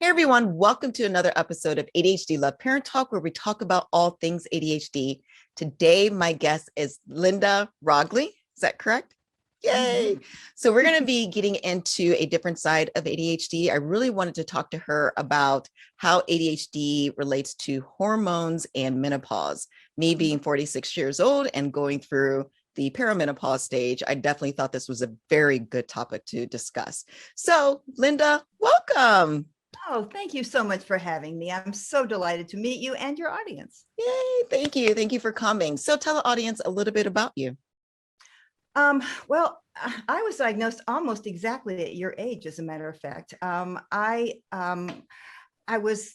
everyone, welcome to another episode of ADHD Love Parent Talk, where we talk about all things ADHD. Today, my guest is Linda Roggli. Is that correct? Yay. Mm-hmm. So we're going to be getting into a different side of ADHD. I really wanted to talk to her about how ADHD relates to hormones and menopause. Me being 46 years old and going through the perimenopause stage, I definitely thought this was a very good topic to discuss. So Linda, welcome. Oh, thank you so much for having me. I'm so delighted to meet you and your audience. Yay, thank you. Thank you for coming. So tell the audience a little bit about you. Well, I was diagnosed almost exactly at your age, as a matter of fact. I was,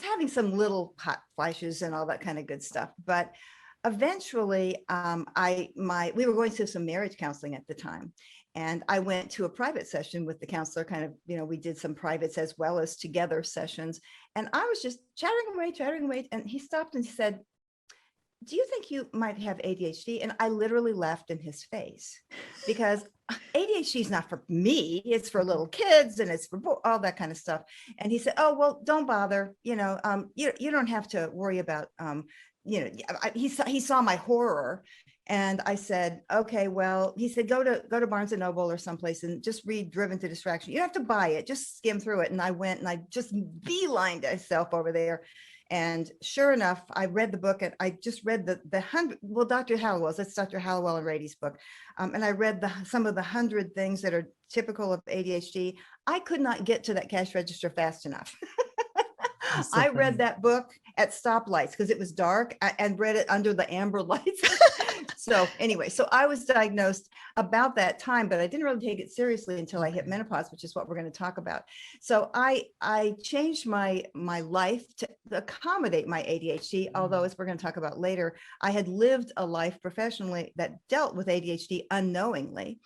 having some little hot flashes and all that kind of good stuff, but eventually, we were going through some marriage counseling at the time. And I went to a private session with the counselor, kind of, we did some privates as well as together sessions. And I was just chattering away. And he stopped and said, "Do you think you might have ADHD?" And I literally laughed in his face, because ADHD is not for me. It's for little kids and it's for all that kind of stuff. And he said, "Oh, well, don't bother. You don't have to worry about, he saw my horror." And I said, "Okay, well," he said, go to Barnes and Noble or someplace and just read Driven to Distraction. You don't have to buy it, just skim through it." And I went and I just beelined myself over there. And sure enough, I read the book, and I just read the 100, well, Dr. Hallowell's, that's Dr. Hallowell and Rady's book. And I read some of the 100 things that are typical of ADHD. I could not get to that cash register fast enough. I read that book at stoplights because it was dark, and read it under the amber lights. So anyway, so I was diagnosed about that time, but I didn't really take it seriously until I hit menopause, which is what we're going to talk about. So I changed my life to accommodate my ADHD, although, as we're going to talk about later, I had lived a life professionally that dealt with ADHD unknowingly.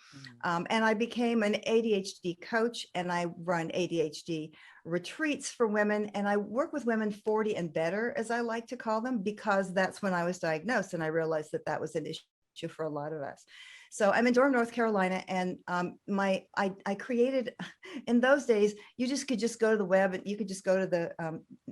And I became an ADHD coach, and I run ADHD retreats for women, and I work with women 40 and better, as I like to call them, because that's when I was diagnosed, and I realized that that was an issue for a lot of us. So I'm in Durham, North Carolina, and I created, in those days, you could just go to the web, and you could just go to the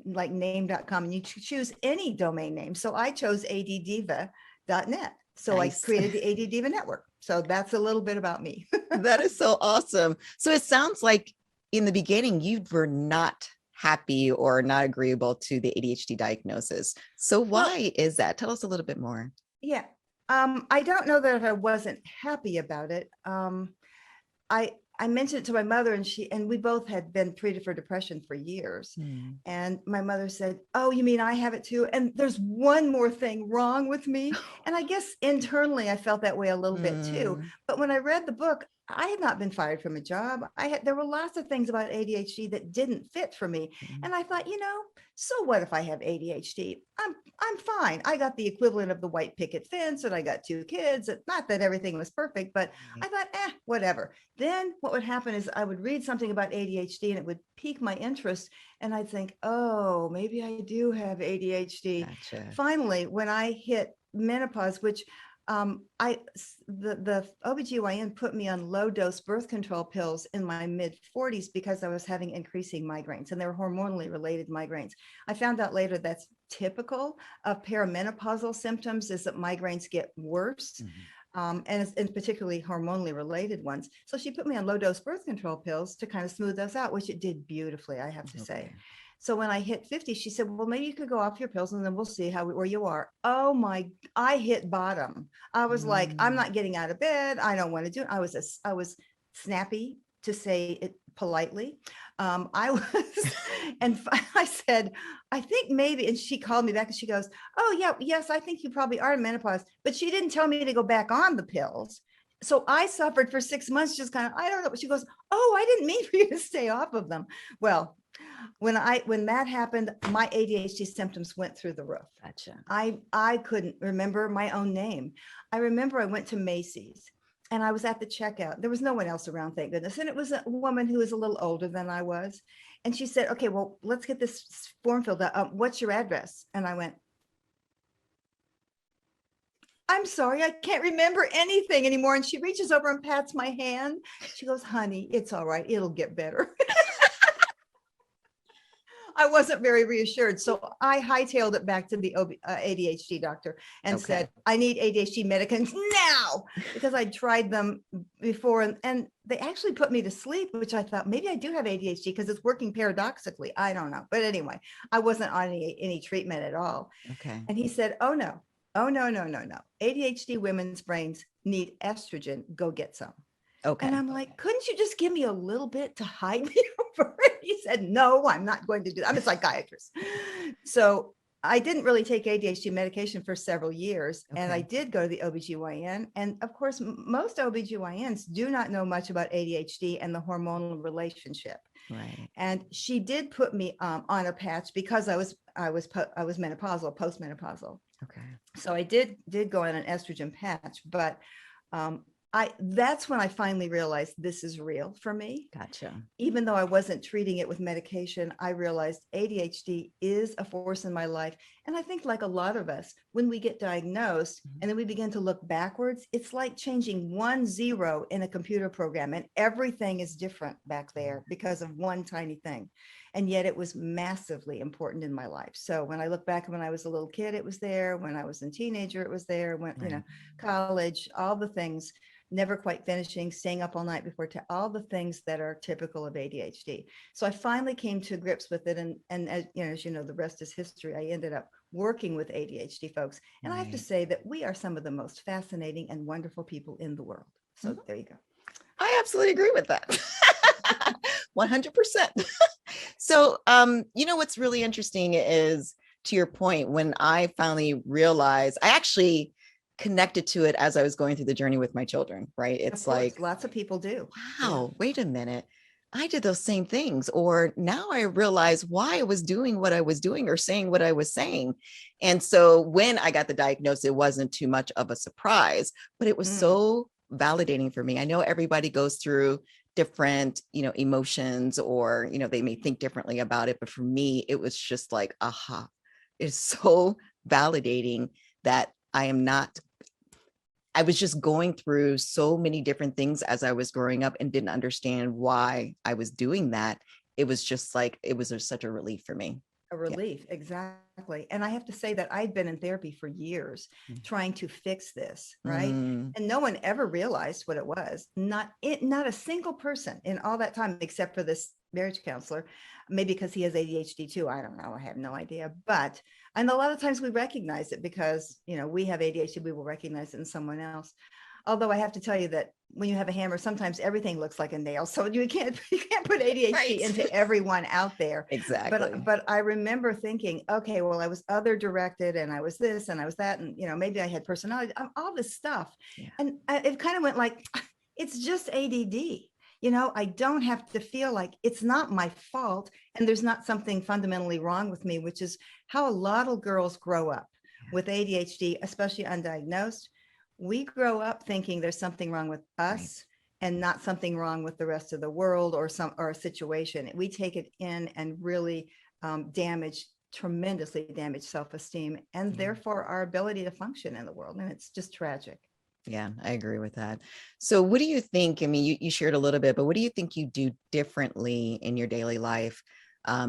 like name.com, and you choose any domain name. So I chose addiva.net. So nice. I created the AD Diva Network. So that's a little bit about me. That is so awesome. So it sounds like in the beginning, you were not happy or not agreeable to the ADHD diagnosis. So why is that? Tell us a little bit more. Yeah. I don't know that I wasn't happy about it. I mentioned it to my mother, and we both had been treated for depression for years. And my mother said, "Oh, you mean I have it too? And there's one more thing wrong with me." And I guess internally I felt that way a little bit too. But when I read the book, I had not been fired from a job. There were lots of things about ADHD that didn't fit for me. And I thought, so what if I have ADHD? I'm fine. I got the equivalent of the white picket fence, and I got 2 kids. Not that everything was perfect, but I thought, whatever. Then what would happen is I would read something about ADHD, and it would pique my interest. And I'd think, oh, maybe I do have ADHD. Gotcha. Finally, when I hit menopause, which the OBGYN put me on low dose birth control pills in my mid 40s because I was having increasing migraines, and they were hormonally related migraines. I found out later that's typical of perimenopausal symptoms, is that migraines get worse. And particularly hormonally related ones. So she put me on low dose birth control pills to kind of smooth those out, which it did beautifully, I have to say. So when I hit 50, she said, "Well, maybe you could go off your pills, and then we'll see where you are." Oh my, I hit bottom. I was like, I'm not getting out of bed. I don't want to do it. I was snappy, to say it politely. I was, and I said, "I think maybe," and she called me back, and she goes, "Oh yeah, yes, I think you probably are in menopause," but she didn't tell me to go back on the pills. So I suffered for 6 months, just kind of, I don't know. She goes, "Oh, I didn't mean for you to stay off of them." Well, when that happened, my ADHD symptoms went through the roof. Gotcha. I couldn't remember my own name. I remember I went to Macy's, and I was at the checkout. There was no one else around, thank goodness. And it was a woman who was a little older than I was. And she said, "Okay, well, let's get this form filled out. What's your address?" And I went, "I'm sorry, I can't remember anything anymore." And she reaches over and pats my hand. She goes, "Honey, it's all right. It'll get better." I wasn't very reassured. So I hightailed it back to the ADHD doctor and said, I need ADHD medicines now, because I tried them before and they actually put me to sleep, which I thought maybe I do have ADHD because it's working paradoxically. I don't know. But anyway, I wasn't on any treatment at all. Okay. And he said, oh, no. Oh, no, no, no, no. ADHD women's brains need estrogen. Go get some. Okay. And I'm like, couldn't you just give me a little bit to hide me over it? He said, no, I'm not going to do that. I'm a psychiatrist. So I didn't really take ADHD medication for several years. And I did go to the OBGYN. And of course, most OBGYNs do not know much about ADHD and the hormonal relationship. Right. And she did put me on a patch because I was menopausal, postmenopausal. Okay. So I did go on an estrogen patch, but that's when I finally realized this is real for me. Gotcha. Even though I wasn't treating it with medication, I realized ADHD is a force in my life. And I think like a lot of us, when we get diagnosed and then we begin to look backwards, it's like changing 1 0 in a computer program and everything is different back there because of one tiny thing. And yet it was massively important in my life. So when I look back when I was a little kid, it was there. When I was a teenager, it was there. When, college, all the things, never quite finishing, staying up all night before all the things that are typical of ADHD. So I finally came to grips with it. And as you know, the rest is history. I ended up working with ADHD folks. And I have to say that we are some of the most fascinating and wonderful people in the world. So there you go. I absolutely agree with that. 100%. So, what's really interesting is, to your point, when I finally realized, I actually connected to it as I was going through the journey with my children, right? It's like, lots of people do. Wow, wait a minute. I did those same things. Or now I realize why I was doing what I was doing or saying what I was saying. And so when I got the diagnosis, it wasn't too much of a surprise, but it was so validating for me. I know everybody goes through different, emotions, or, they may think differently about it. But for me, it was just like, aha, it's so validating that I was just going through so many different things as I was growing up and didn't understand why I was doing that. It was just like, it was such a relief for me. A relief, exactly. And I have to say that I'd been in therapy for years trying to fix this, right? And no one ever realized what it was. Not a single person in all that time, except for this marriage counselor, maybe because he has ADHD too. I don't know. I have no idea. And a lot of times we recognize it because, we have ADHD, we will recognize it in someone else. Although I have to tell you that when you have a hammer, sometimes everything looks like a nail. So you can't put ADHD into everyone out there. Exactly. But I remember thinking, okay, well, I was other directed and I was this and I was that. And, maybe I had personality, all this stuff. Yeah. And it kind of went like, it's just ADD. I don't have to feel like it's not my fault. And there's not something fundamentally wrong with me, which is how a lot of girls grow up with ADHD, especially undiagnosed. We grow up thinking there's something wrong with us and not something wrong with the rest of the world or a situation. We take it in and really tremendously damage self-esteem and therefore our ability to function in the world. And it's just tragic. Yeah, I agree with that. So what do you think? I mean, you shared a little bit, but what do you think you do differently in your daily life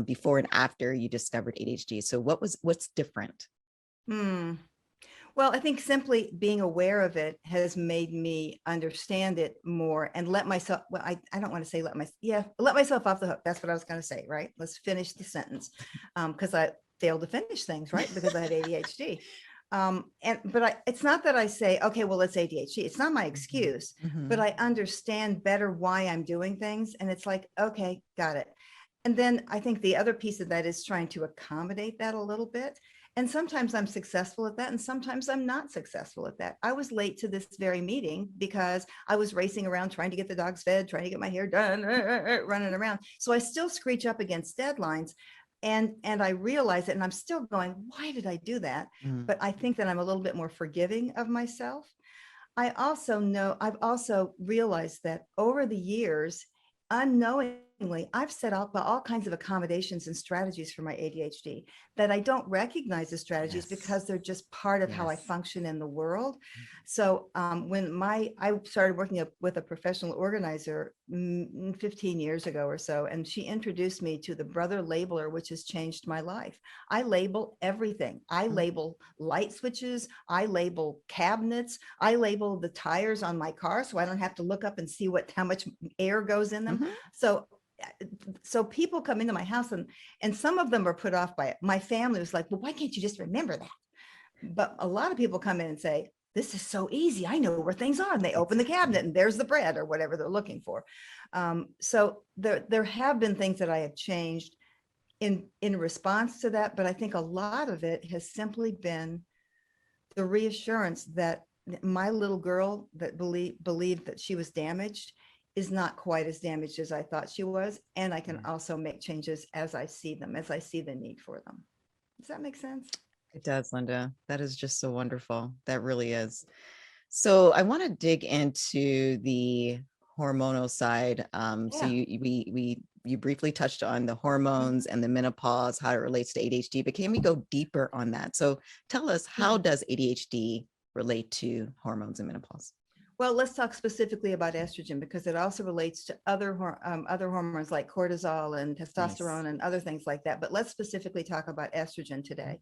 before and after you discovered ADHD? So what's different? Well, I think simply being aware of it has made me understand it more and let myself, well, I don't want to say let myself off the hook. That's what I was going to say, right? Let's finish the sentence because I failed to finish things, right? Because I had ADHD. It's not that I say, okay, well, it's ADHD. It's not my excuse, but I understand better why I'm doing things. And it's like, okay, got it. And then I think the other piece of that is trying to accommodate that a little bit. And sometimes I'm successful at that. And sometimes I'm not successful at that. I was late to this very meeting because I was racing around trying to get the dogs fed, trying to get my hair done, running around. So I still screech up against deadlines. And I realize it and I'm still going, why did I do that? But I think that I'm a little bit more forgiving of myself. I've also realized that over the years, unknowingly, I've set up all kinds of accommodations and strategies for my ADHD that I don't recognize as strategies because they're just part of how I function in the world. So when I started working with a professional organizer 15 years ago or so, and she introduced me to the Brother Labeler, which has changed my life. I label everything. I label light switches. I label cabinets. I label the tires on my car so I don't have to look up and see how much air goes in them. So people come into my house and some of them are put off by it. My family was like, well, why can't you just remember that? But a lot of people come in and say, this is so easy. I know where things are. And they open the cabinet and there's the bread or whatever they're looking for. So there have been things that I have changed in response to that. But I think a lot of it has simply been the reassurance that my little girl that believed that she was damaged is not quite as damaged as I thought she was. And I can also make changes as I see them, as I see the need for them. Does that make sense? It does, Linda. That is just so wonderful. That really is. So I want to dig into the hormonal side. So you briefly touched on the hormones and the menopause, how it relates to ADHD, but can we go deeper on that? So tell us, how does ADHD relate to hormones and menopause? Well, let's talk specifically about estrogen because it also relates to other hormones like cortisol and testosterone and other things like that. But let's specifically talk about estrogen today.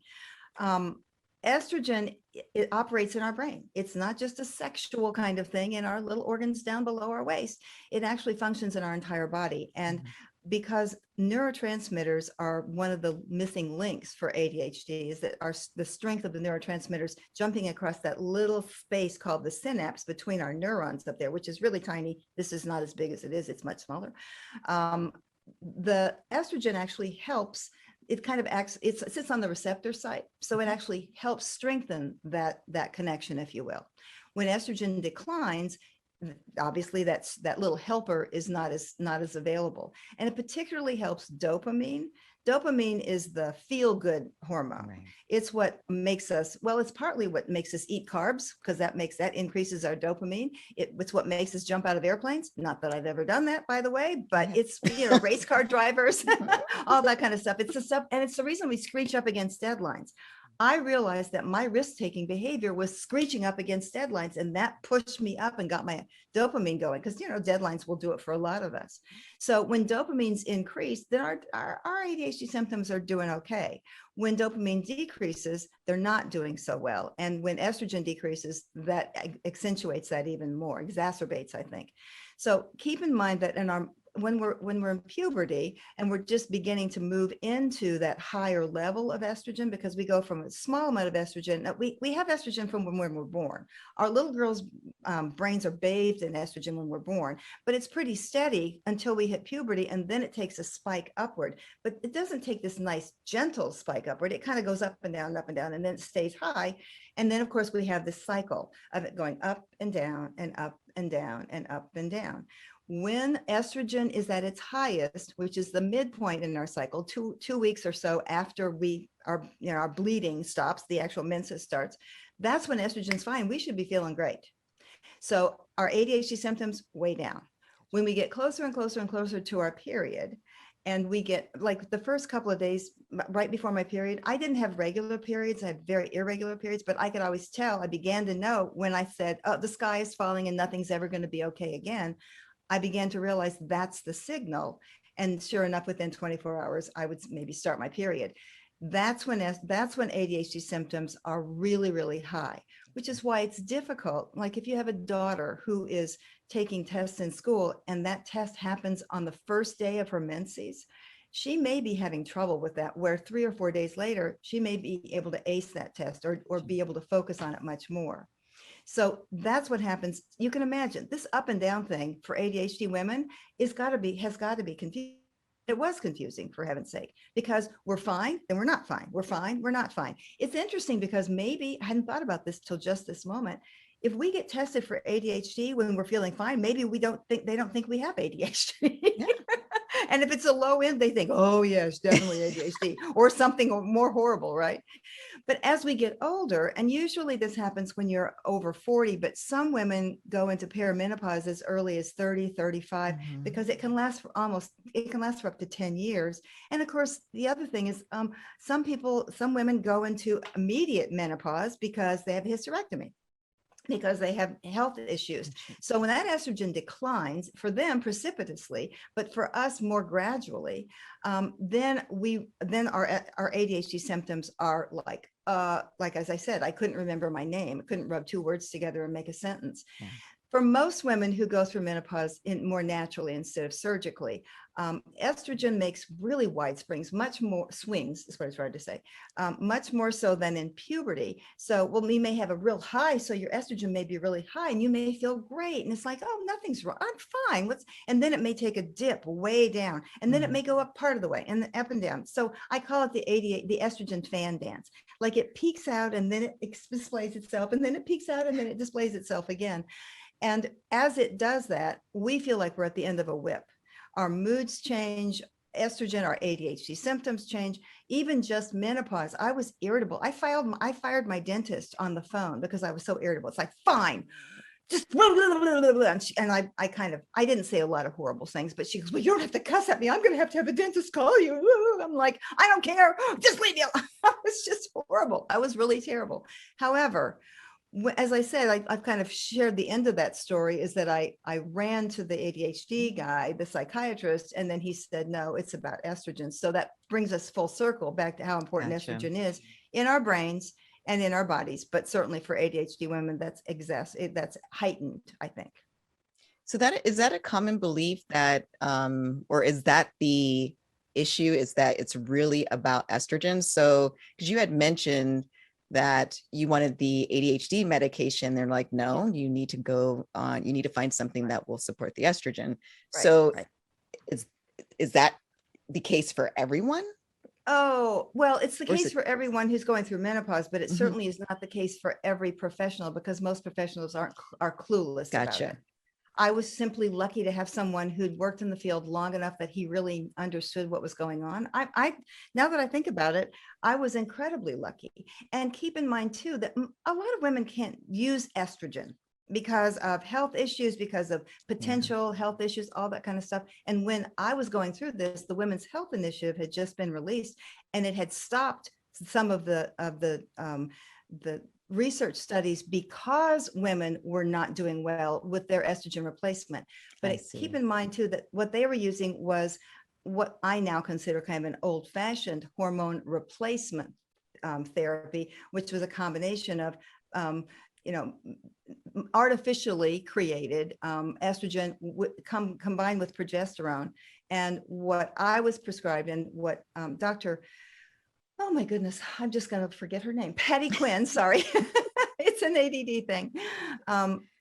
Estrogen, it operates in our brain. It's not just a sexual kind of thing in our little organs down below our waist. It actually functions in our entire body. And because neurotransmitters are one of the missing links for ADHD, is that the strength of the neurotransmitters jumping across that little space called the synapse between our neurons up there, which is really tiny. This is not as big as it is. It's much smaller. The estrogen actually helps. It kind of acts, it sits on the receptor site. So it actually helps strengthen that connection, if you will. When estrogen declines, obviously that little helper is not as available. And it particularly helps dopamine. Dopamine is the feel-good hormone. Right. It's what makes us, well, it's partly what makes us eat carbs because that increases our dopamine. It's what makes us jump out of airplanes. Not that I've ever done that, by the way, but it's, race car drivers, all that kind of stuff. It's the stuff, and it's the reason we screech up against deadlines. I realized that my risk-taking behavior was screeching up against deadlines, and that pushed me up and got my dopamine going because, deadlines will do it for a lot of us. So when dopamine's increased, then our ADHD symptoms are doing okay. When dopamine decreases, they're not doing so well. And when estrogen decreases, that accentuates that even more, exacerbates, I think. So keep in mind that when we're in puberty and we're just beginning to move into that higher level of estrogen, because we go from a small amount of estrogen, we have estrogen from when we're born. Our little girls' brains are bathed in estrogen when we're born, but it's pretty steady until we hit puberty, and then it takes a spike upward. But it doesn't take this nice gentle spike upward. It kind of goes up and down, and then it stays high. And then, of course, we have this cycle of it going up and down and up and down and up and down. When estrogen is at its highest, which is the midpoint in our cycle, two weeks or so after our bleeding stops, the actual menses starts, that's when estrogen's fine. We should be feeling great. So our ADHD symptoms way down. When we get closer and closer and closer to our period, and we get like the first couple of days right before my period, I didn't have regular periods. I had very irregular periods, but I could always tell. I began to know when I said, oh, the sky is falling and nothing's ever going to be okay again. I began to realize that's the signal. And sure enough, within 24 hours, I would maybe start my period. That's when ADHD symptoms are really, really high, which is why it's difficult. Like if you have a daughter who is taking tests in school and that test happens on the first day of her menses, she may be having trouble with that, where 3 or 4 days later, she may be able to ace that test or be able to focus on it much more. So that's what happens. You can imagine this up and down thing for ADHD women has got to be confusing. It was confusing, for heaven's sake, because we're fine, then we're not fine. We're fine, we're not fine. It's interesting because maybe I hadn't thought about this till just this moment. If we get tested for ADHD when we're feeling fine, maybe they don't think we have ADHD. Yeah. And if it's a low end, they think, oh yes, definitely ADHD or something more horrible, right? But as we get older, and usually this happens when you're over 40, but some women go into perimenopause as early as 30, 35, because it can last for up to 10 years. And of course, the other thing is some women go into immediate menopause because they have a hysterectomy, because they have health issues. So when that estrogen declines for them precipitously, but for us more gradually, then our ADHD symptoms are like as I said, I couldn't remember my name. I couldn't rub two words together and make a sentence. Yeah. For most women who go through menopause more naturally instead of surgically, estrogen makes really wide much more swings, is what I tried to say, much more so than in puberty. So, we may have a real high, so your estrogen may be really high and you may feel great. And it's like, oh, nothing's wrong, I'm fine. And then it may take a dip way down, and then it may go up part of the way and up and down. So I call it the estrogen fan dance. Like it peaks out and then it displays itself, and then it peaks out and then it displays itself again. And as it does that, we feel like we're at the end of a whip. Our moods change, estrogen, our ADHD symptoms change, even just menopause. I was irritable. I fired my dentist on the phone because I was so irritable. It's like, fine, just blah, blah, blah, blah, blah. And I didn't say a lot of horrible things, but she goes, well, you don't have to cuss at me. I'm going to have a dentist call you. I'm like, I don't care. Just leave me alone. It was just horrible. I was really terrible. However, as I said, I've kind of shared the end of that story, is that I ran to the ADHD guy, the psychiatrist, and then he said, no, it's about estrogen. So that brings us full circle back to how important estrogen is in our brains and in our bodies, but certainly for ADHD women, that's heightened, I think. So is that a common belief that, or is that the issue, is that it's really about estrogen? So, because you had mentioned that you wanted the ADHD medication, they're like, no, you need to go on, you need to find something that will support the estrogen. Right, so right. Is that the case for everyone? Oh, well, it's the case for everyone who's going through menopause, but it certainly is not the case for every professional, because most professionals are clueless about it. I was simply lucky to have someone who'd worked in the field long enough that he really understood what was going on. Now that I think about it, I was incredibly lucky. And keep in mind too, that a lot of women can't use estrogen because of health issues, because of potential health issues, all that kind of stuff. And when I was going through this, the Women's Health Initiative had just been released, and it had stopped some of the research studies because women were not doing well with their estrogen replacement. But keep in mind too, that what they were using was what I now consider kind of an old-fashioned hormone replacement therapy, which was a combination of artificially created estrogen combined with progesterone. And what I was prescribed, and what oh my goodness, I'm just going to forget her name. Patty Quinn, sorry. It's an ADD thing.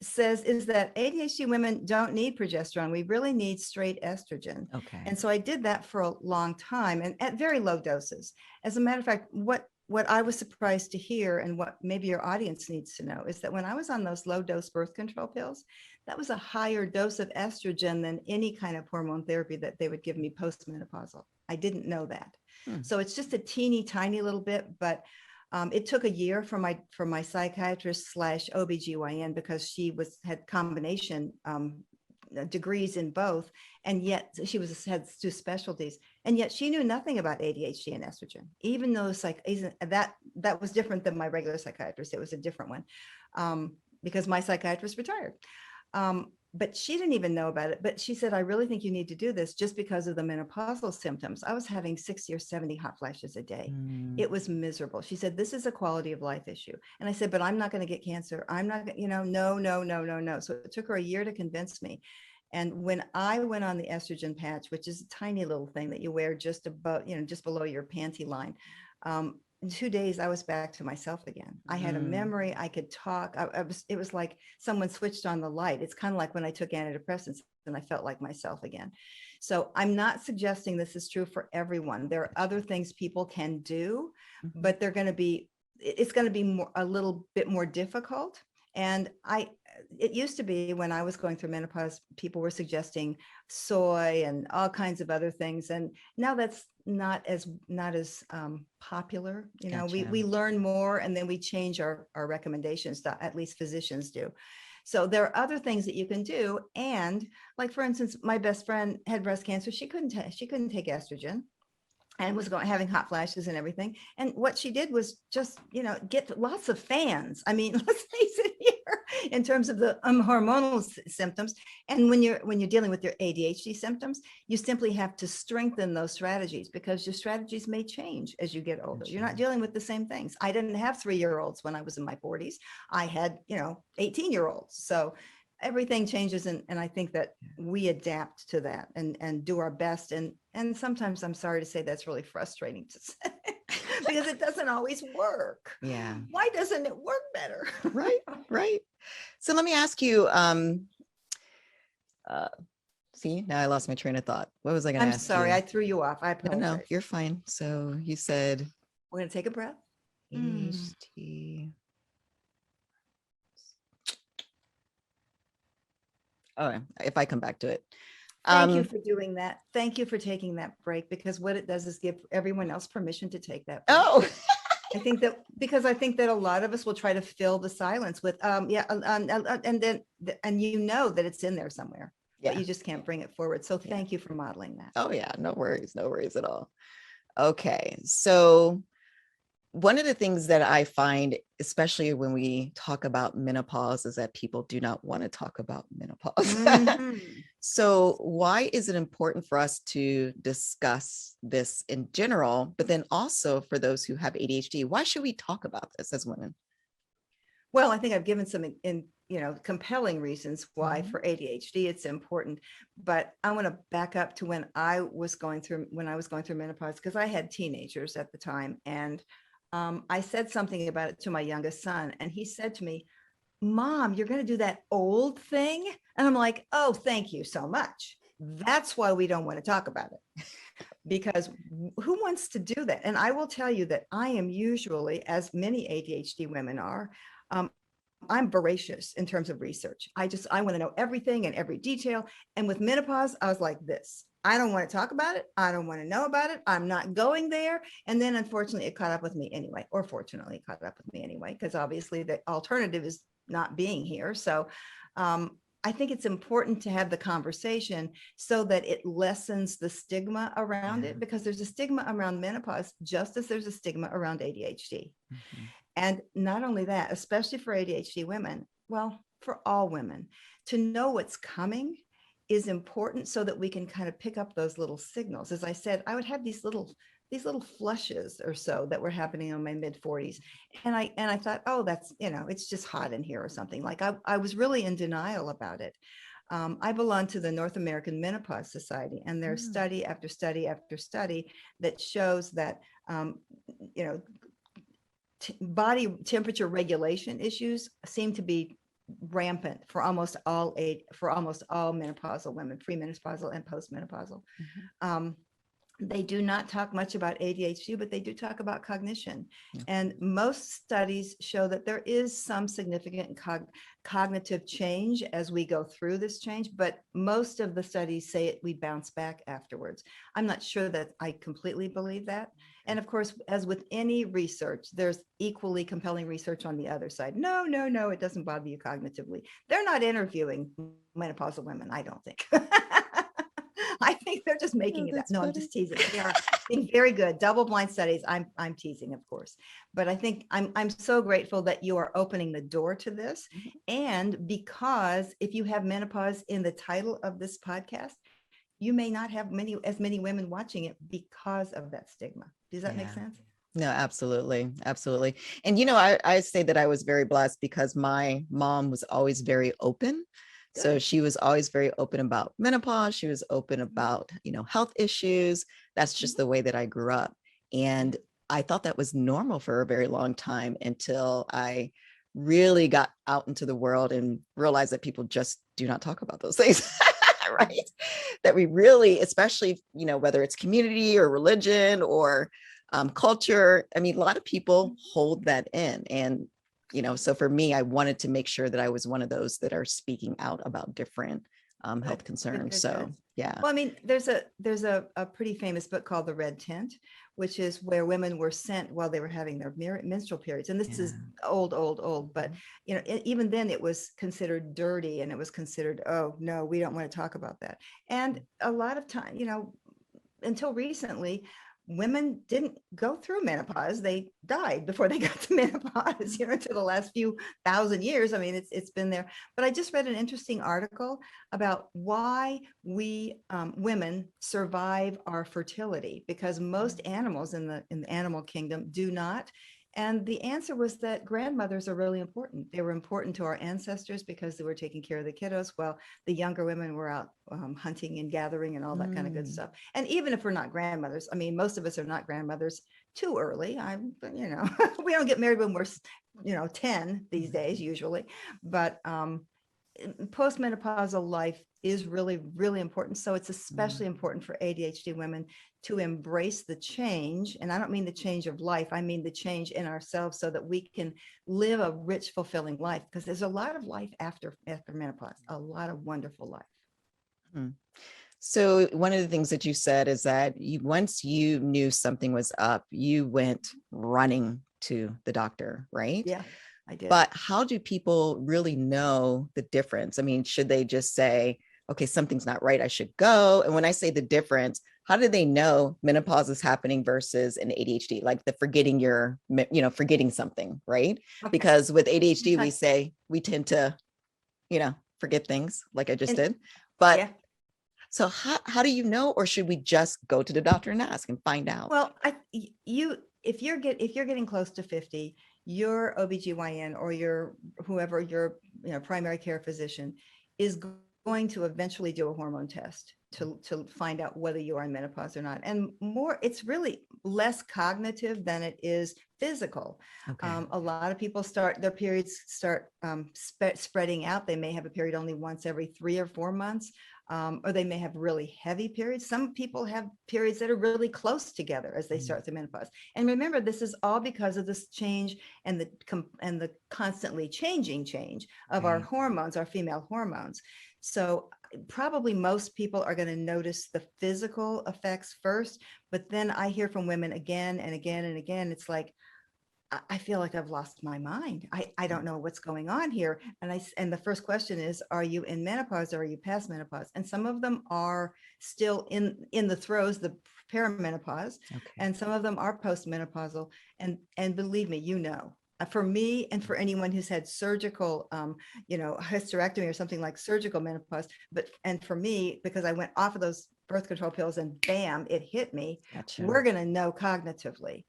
Says is that ADHD women don't need progesterone. We really need straight estrogen. Okay. And so I did that for a long time, and at very low doses. As a matter of fact, what I was surprised to hear, and what maybe your audience needs to know, is that when I was on those low dose birth control pills, that was a higher dose of estrogen than any kind of hormone therapy that they would give me postmenopausal. I didn't know that. So it's just a teeny tiny little bit, but it took a year for my psychiatrist / OBGYN, because she had combination degrees in both, and yet she had two specialties, and yet she knew nothing about ADHD and estrogen, even though that was different than my regular psychiatrist. It was a different one, because my psychiatrist retired. But she didn't even know about it. But she said, I really think you need to do this just because of the menopausal symptoms. I was having 60 or 70 hot flashes a day. It was miserable. She said, this is a quality of life issue. And I said, but I'm not going to get cancer. I'm not, no. So it took her a year to convince me. And when I went on the estrogen patch, which is a tiny little thing that you wear just above, just below your panty line, in 2 days, I was back to myself again. I had a memory. I could talk. It was like someone switched on the light. It's kind of like when I took antidepressants and I felt like myself again. So I'm not suggesting this is true for everyone. There are other things people can do, but it's going to be a little bit more difficult. And it used to be when I was going through menopause, people were suggesting soy and all kinds of other things. And now that's not as popular. You know, Gotcha. we learn more and then we change our recommendations, at least physicians do. So there are other things that you can do. And like, for instance, my best friend had breast cancer. She couldn't take estrogen and was having hot flashes and everything. And what she did was just, get lots of fans. I mean, let's face it here in terms of the hormonal symptoms. And when you're dealing with your ADHD symptoms, you simply have to strengthen those strategies because your strategies may change as you get older. You're not dealing with the same things. I didn't have 3-year-olds when I was in my 40s. I had, 18-year-olds. So everything changes. And I think that we adapt to that and do our best. And sometimes I'm sorry to say that's really frustrating to say because it doesn't always work. Yeah. Why doesn't it work better? Right. So let me ask you, see, now I lost my train of thought. What was I going to ask you? I'm sorry, I threw you off. I apologize. No, you're fine. So you said we're going to take a breath. ADHD. Oh, if I come back to it. Thank you for doing that. Thank you for taking that break, because what it does is give everyone else permission to take that break. Oh, I think that a lot of us will try to fill the silence with, and then that it's in there somewhere, but you just can't bring it forward. So thank you for modeling that. Oh yeah, no worries at all. Okay, so one of the things that I find, especially when we talk about menopause, is that people do not want to talk about menopause. Mm-hmm. So why is it important for us to discuss this in general, but then also for those who have ADHD? Why should we talk about this as women? Well, I think I've given some compelling reasons why for ADHD it's important, but I want to back up to when I was going through menopause, because I had teenagers at the time, and I said something about it to my youngest son, and he said to me, "Mom, you're going to do that old thing?" And I'm like, "Oh, thank you so much. That's why we don't want to talk about it." Because who wants to do that? And I will tell you that I am usually, as many ADHD women are, I'm voracious in terms of research. I want to know everything and every detail. And with menopause, I was like this. I don't want to talk about it. I don't want to know about it. I'm not going there. And then unfortunately, it caught up with me anyway, or fortunately, it caught up with me anyway, because obviously the alternative is not being here. So I think it's important to have the conversation so that it lessens the stigma around it, because there's a stigma around menopause, just as there's a stigma around ADHD. Mm-hmm. And not only that, especially for ADHD women, well, for all women, to know what's coming is important so that we can kind of pick up those little signals. As I said, I would have these little flushes or so that were happening in my mid 40s. And I thought, oh, that's, it's just hot in here or something. Like I was really in denial about it. I belong to the North American Menopause Society, and there's study after study after study that shows that, body temperature regulation issues seem to be rampant for almost all menopausal women, premenopausal and postmenopausal. Mm-hmm. They do not talk much about ADHD, but they do talk about cognition. Yeah. And most studies show that there is some significant cognitive change as we go through this change, but most of the studies say we bounce back afterwards. I'm not sure that I completely believe that. And of course, as with any research, there's equally compelling research on the other side. No, it doesn't bother you cognitively. They're not interviewing menopausal women, I don't think. I think they're just making it up. No, funny. I'm just teasing. They are being very good. Double-blind studies. I'm teasing, of course. But I think I'm so grateful that you are opening the door to this. Mm-hmm. And because if you have menopause in the title of this podcast, you may not have as many women watching it because of that stigma. Does that make sense? No, absolutely. Absolutely. And, I say that I was very blessed because my mom was always very open. Good. So she was always very open about menopause. She was open about, health issues. That's just the way that I grew up. And I thought that was normal for a very long time until I really got out into the world and realized that people just do not talk about those things. Right. That we really, especially, whether it's community or religion or culture. I mean, a lot of people hold that in. And so for me, I wanted to make sure that I was one of those that are speaking out about different health concerns. So yeah. Well, I mean, there's a pretty famous book called The Red Tent, which is where women were sent while they were having their menstrual periods. And this is old, but even then it was considered dirty, and it was considered, oh no, we don't want to talk about that. And a lot of time, until recently, women didn't go through menopause. They died before they got to menopause, to the last few thousand years. I mean, it's been there. But I just read an interesting article about why we women survive our fertility, because most animals in the animal kingdom do not. And the answer was that grandmothers are really important. They were important to our ancestors because they were taking care of the kiddos while the younger women were out hunting and gathering and all that kind of good stuff. And even if we're not grandmothers, I mean, most of us are not grandmothers too early. We don't get married when we're, 10 these days usually, but postmenopausal life is really, really important. So it's especially important for ADHD women to embrace the change. And I don't mean the change of life. I mean the change in ourselves so that we can live a rich, fulfilling life, because there's a lot of life after menopause, a lot of wonderful life. So one of the things that you said is that once you knew something was up, you went running to the doctor, right? Yeah, I did. But how do people really know the difference? I mean, should they just say, okay, something's not right, I should go? And when I say the difference, how do they know menopause is happening versus an ADHD, like the forgetting something, right? Okay. Because with ADHD, we tend to, forget things like I just did. But so how do you know, or should we just go to the doctor and ask and find out? Well, if you're getting close to 50, your OBGYN or whoever your primary care physician is going to eventually do a hormone test to find out whether you are in menopause or not. And it's really less cognitive than it is physical. Okay. A lot of people their periods start spreading out. They may have a period only once every 3 or 4 months. Or they may have really heavy periods. Some people have periods that are really close together as they start the menopause. And remember, this is all because of this change and the constantly changing change of our hormones, our female hormones. So probably most people are going to notice the physical effects first, but then I hear from women again and again and again, it's like, I feel like I've lost my mind. I don't know what's going on here. And the first question is, are you in menopause or are you past menopause? And some of them are still in the throes, the perimenopause, and some of them are postmenopausal. And believe me, for me and for anyone who's had surgical, hysterectomy or something like surgical menopause, and for me, because I went off of those birth control pills and bam, it hit me. We're going to know cognitively.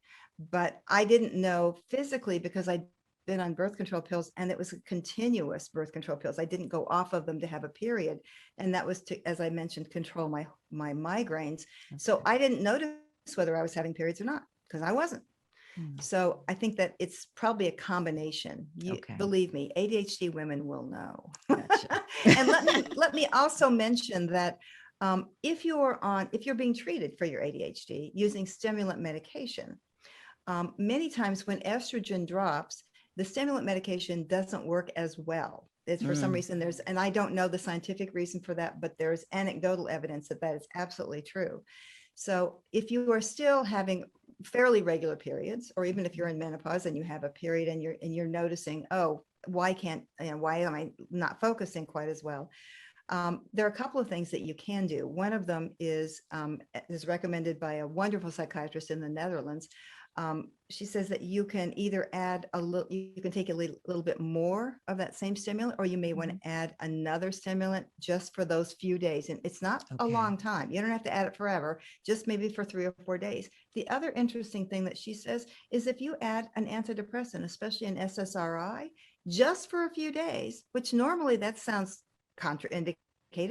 But I didn't know physically because I'd been on birth control pills, and it was continuous birth control pills. I didn't go off of them to have a period. And that was to, as I mentioned, control my migraines. So I didn't notice whether I was having periods or not, because I wasn't. So I think that it's probably a combination. Believe me, ADHD women will know. And let me also mention that if you're being treated for your ADHD using stimulant medication, many times when estrogen drops, the stimulant medication doesn't work as well. It's for some reason and I don't know the scientific reason for that, but there's anecdotal evidence that is absolutely true. So if you are still having fairly regular periods, or even if you're in menopause and you have a period and you're noticing, oh, why am I not focusing quite as well? There are a couple of things that you can do. One of them is recommended by a wonderful psychiatrist in the Netherlands. She says that you can either add you can take a little bit more of that same stimulant, or you may want to add another stimulant just for those few days. And it's not a long time. You don't have to add it forever, just maybe for 3 or 4 days. The other interesting thing that she says is if you add an antidepressant, especially an SSRI, just for a few days, which normally that sounds contraindicated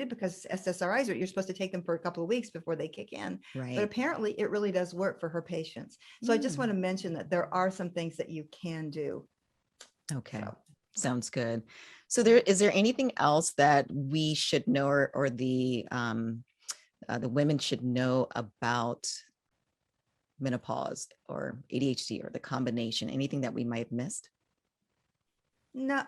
because SSRIs you're supposed to take them for a couple of weeks before they kick in. Right. But apparently it really does work for her patients. So I just want to mention that there are some things that you can do. Okay. Sounds good. So is there anything else that we should know, or the women should know about menopause or ADHD or the combination, anything that we might have missed? No,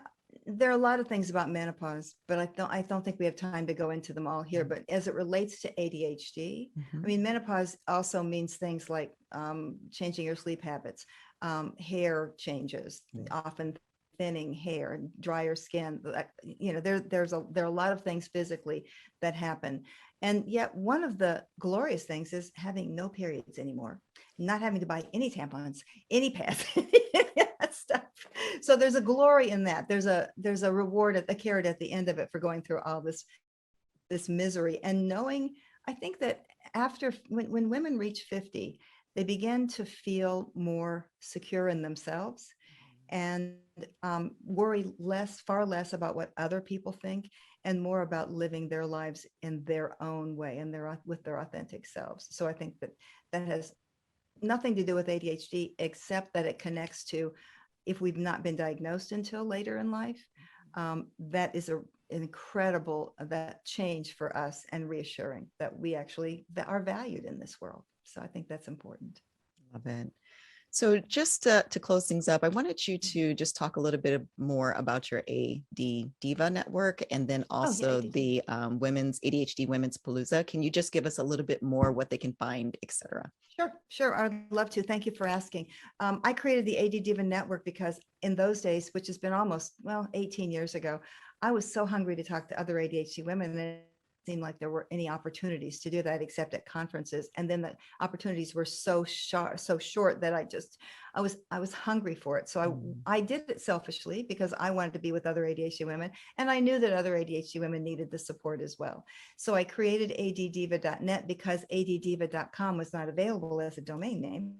there are a lot of things about menopause, but I don't think we have time to go into them all here. But as it relates to ADHD, I Mhm. mean, menopause also means things like changing your sleep habits, hair changes, Mm. often thinning hair and drier skin. There are a lot of things physically that happen. And yet one of the glorious things is having no periods anymore, not having to buy any tampons, any pads, that stuff. So there's a glory in that. There's a reward, a carrot at the end of it for going through all this misery and knowing. I think that after when women reach 50, they begin to feel more secure in themselves and worry far less about what other people think, and more about living their lives in their own way and with their authentic selves. So I think that has nothing to do with ADHD, except that it connects to, if we've not been diagnosed until later in life, that is an incredible that change for us, and reassuring that we actually that are valued in this world. So I think that's important. Love it. So just to close things up, I wanted you to just talk a little bit more about your AD Diva network, and then Oh yeah, also ADD. the women's ADHD Women's Palooza. Can you just give us a little bit more what they can find, etc.? Sure, sure. I'd love to. Thank you for asking. I created the AD Diva Network because in those days, which has been almost, 18 years ago, I was so hungry to talk to other ADHD women. And it seemed like there were any opportunities to do that except at conferences. And then the opportunities were so short that I was hungry for it. So Mm. I did it selfishly because I wanted to be with other ADHD women. And I knew that other ADHD women needed the support as well. So I created adddiva.net because adddiva.com was not available as a domain name.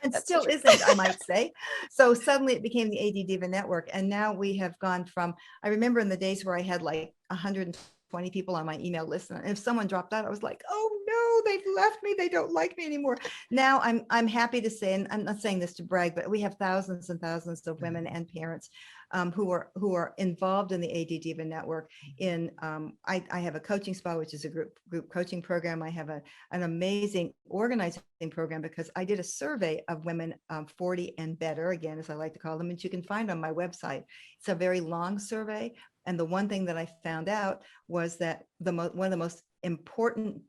And That's so still true. isn't, I might say. So suddenly it became the AD Diva Network. And now we have gone from, I remember in the days where I had like 120 people on my email list. And if someone dropped out, I was like, oh no, they've left me. They don't like me anymore. Now I'm happy to say, and I'm not saying this to brag, but we have thousands and thousands of women and parents who are involved in the AD Diva Network. I have a coaching spa, which is a group coaching program. I have an amazing organizing program because I did a survey of women 40 and better, again, as I like to call them, and you can find on my website. It's a very long survey. And the one thing that I found out was that one of the most important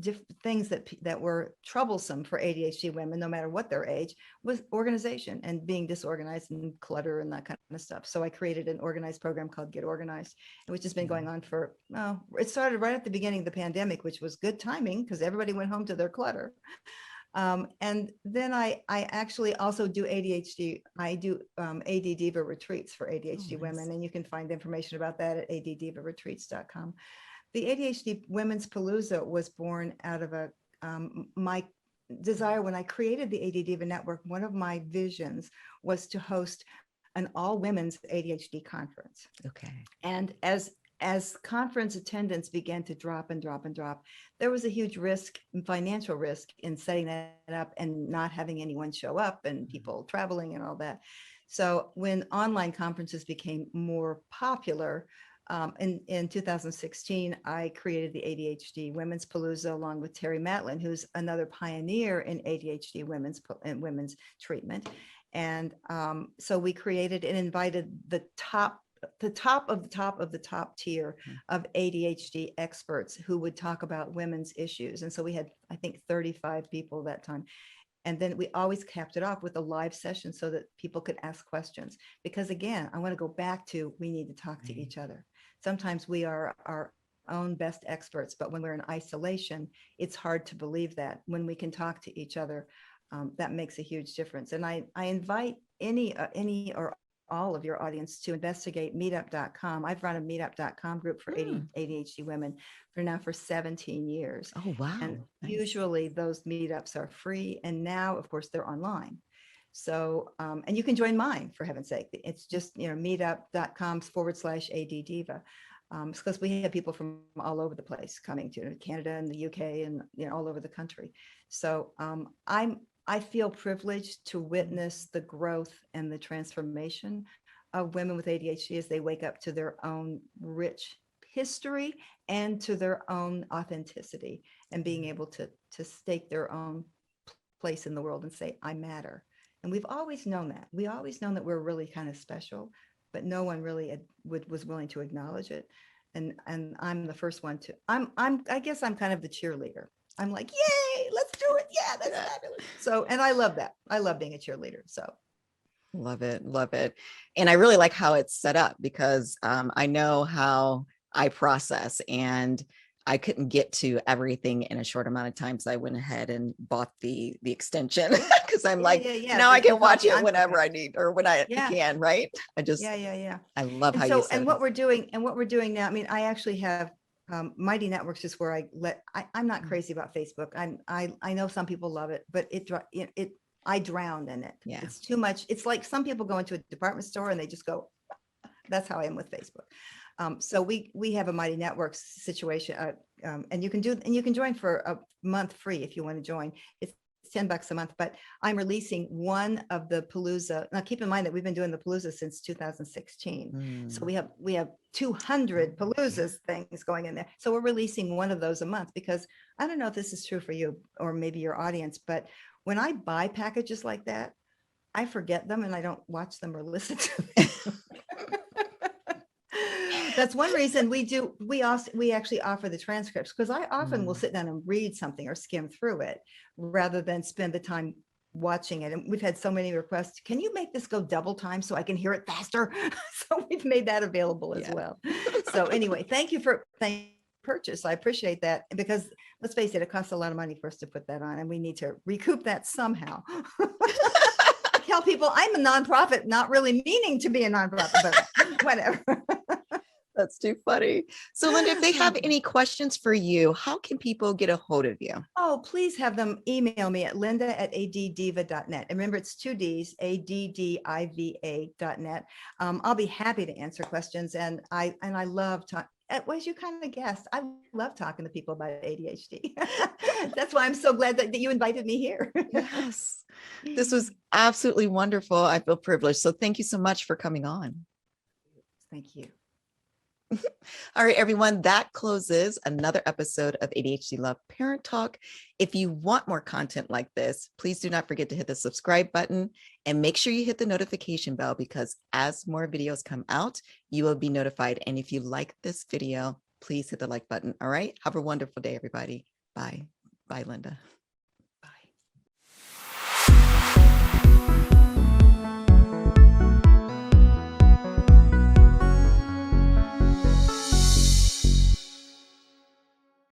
things that were troublesome for ADHD women, no matter what their age, was organization and being disorganized and clutter and that kind of stuff. So I created an organized program called Get Organized, which has been going on for, it started right at the beginning of the pandemic, which was good timing because everybody went home to their clutter. And then I actually also do ADHD. I do AD Diva retreats for Oh, ADHD nice. women, and you can find information about that at adddivaretreats.com. The ADHD Women's Palooza was born out of my desire when I created the AD Diva Network. One of my visions was to host an all women's ADHD conference. Okay. And as conference attendance began to drop and drop and drop, there was a huge risk, financial risk, in setting that up and not having anyone show up and people traveling and all that. So when online conferences became more popular, in 2016, I created the ADHD Women's Palooza along with Terry Matlin, who's another pioneer in ADHD women's treatment. And so we created and invited the top of the top tier of ADHD experts who would talk about women's issues. And so we had, I think, 35 people that time. And then we always capped it off with a live session so that people could ask questions. Because again, I want to go back to, we need to talk to each other. Sometimes we are our own best experts, but when we're in isolation, it's hard to believe that. When we can talk to each other, that makes a huge difference. And I invite any or all of your audience to investigate meetup.com. I've run a meetup.com group for ADHD women for 17 years. Oh, wow. And Nice. usually those meetups are free. And now, of course, they're online. So, and you can join mine, for heaven's sake. It's just, meetup.com/AD Diva. Because we have people from all over the place coming to Canada and the UK and all over the country. So I feel privileged to witness the growth and the transformation of women with ADHD as they wake up to their own rich history and to their own authenticity, and being able to stake their own place in the world and say, I matter. And we've always known that. We always known that we're really kind of special, but no one really was willing to acknowledge it. And I'm the first one to, I guess I'm kind of the cheerleader. I'm like, yay, let's do it. Yeah, that's fabulous. So, and I love that. I love being a cheerleader. So Love it. Love it. And I really like how it's set up because I know how I process, and I couldn't get to everything in a short amount of time. So I went ahead and bought the extension because I'm like, now I can watch it whenever I need or when I can, right? I just, I love how you said and what we're doing now, I mean, I actually have Mighty Networks is where I'm not crazy about Facebook. I know some people love it, but I drown in it. Yeah. It's too much. It's like some people go into a department store and they just go, that's how I am with Facebook. So we have a Mighty Networks situation, and you can join for a month free if you want to join. It's $10 a month, but I'm releasing one of the Palooza. Now keep in mind that we've been doing the Palooza since 2016. So we have 200 Paloozas things going in there. So we're releasing one of those a month, because I don't know if this is true for you or maybe your audience, but when I buy packages like that, I forget them and I don't watch them or listen to them. That's one reason we actually offer the transcripts, because I often will sit down and read something or skim through it rather than spend the time watching it. And we've had so many requests, can you make this go double time so I can hear it faster? So we've made that available as well. So anyway, thank you for purchase. I appreciate that, because let's face it, it costs a lot of money for us to put that on, and we need to recoup that somehow. I tell people I'm a nonprofit, not really meaning to be a nonprofit, but whatever. That's too funny. So Linda, if they have any questions for you, how can people get a hold of you? Oh, please have them email me at linda@addiva.net. And remember, it's 2 Ds, ADDIVA.net. I'll be happy to answer questions. And I love talking. As you kind of guessed, I love talking to people about ADHD. That's why I'm so glad that you invited me here. Yes, this was absolutely wonderful. I feel privileged. So thank you so much for coming on. Thank you. All right, everyone, that closes another episode of ADHD Love Parent Talk. If you want more content like this, please do not forget to hit the subscribe button and make sure you hit the notification bell, because as more videos come out, you will be notified. And if you like this video, please hit the like button. All right, have a wonderful day, everybody. Bye. Bye, Linda.